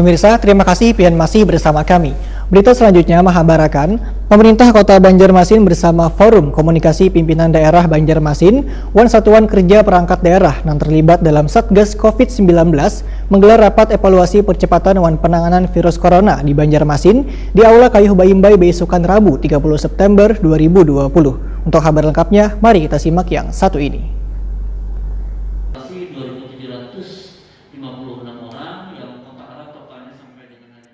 Pemirsa, terima kasih pian masih bersama kami. Berita selanjutnya mengabarkan, pemerintah Kota Banjarmasin bersama Forum Komunikasi Pimpinan Daerah Banjarmasin, Wan Satuan Kerja Perangkat Daerah yang terlibat dalam Satgas COVID-19 menggelar rapat evaluasi percepatan wan penanganan virus corona di Banjarmasin di Aula Kayuh Bayimbai besukan Rabu 30 September 2020. Untuk kabar lengkapnya, mari kita simak yang satu ini.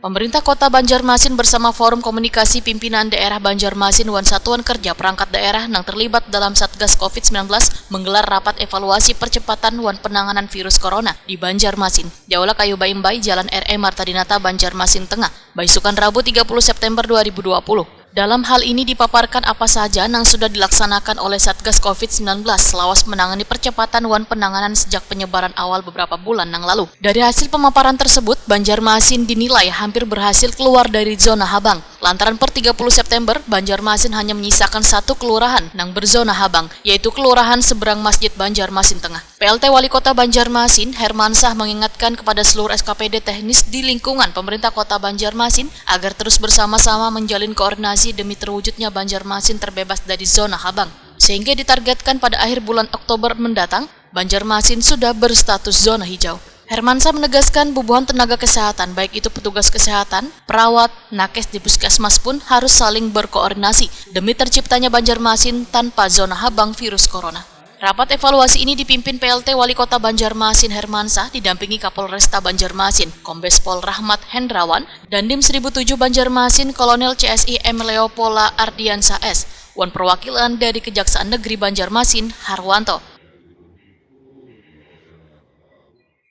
Pemerintah Kota Banjarmasin bersama Forum Komunikasi Pimpinan Daerah Banjarmasin Wan Satuan Kerja Perangkat Daerah yang terlibat dalam Satgas COVID-19 menggelar rapat evaluasi percepatan wan penanganan virus corona di Banjarmasin di Aula Kayuh Bayimbai Jalan R.E. Marta Dinata, Banjarmasin Tengah, besukan Rabu 30 September 2020. Dalam hal ini dipaparkan apa saja yang sudah dilaksanakan oleh Satgas COVID-19 selawas menangani percepatan wan penanganan sejak penyebaran awal beberapa bulan yang lalu. Dari hasil pemaparan tersebut, Banjarmasin dinilai hampir berhasil keluar dari zona habang. Lantaran per 30 September, Banjarmasin hanya menyisakan satu kelurahan yang berzona habang, yaitu Kelurahan Seberang Masjid Banjarmasin Tengah. PLT Wali Kota Banjarmasin, Hermansah, mengingatkan kepada seluruh SKPD teknis di lingkungan pemerintah Kota Banjarmasin agar terus bersama-sama menjalin koordinasi demi terwujudnya Banjarmasin terbebas dari zona habang. Sehingga ditargetkan pada akhir bulan Oktober mendatang, Banjarmasin sudah berstatus zona hijau. Hermansah menegaskan bubuhan tenaga kesehatan, baik itu petugas kesehatan, perawat, nakes di puskesmas pun harus saling berkoordinasi demi terciptanya Banjarmasin tanpa zona habang virus corona. Rapat evaluasi ini dipimpin PLT Wali Kota Banjarmasin Hermansah didampingi Kapolresta Banjarmasin, Kombes Pol Rahmat Hendrawan, dan Dim 1007 Banjarmasin Kolonel CSI M. Leopola Ardiansa S. Wan perwakilan dari Kejaksaan Negeri Banjarmasin Harwanto.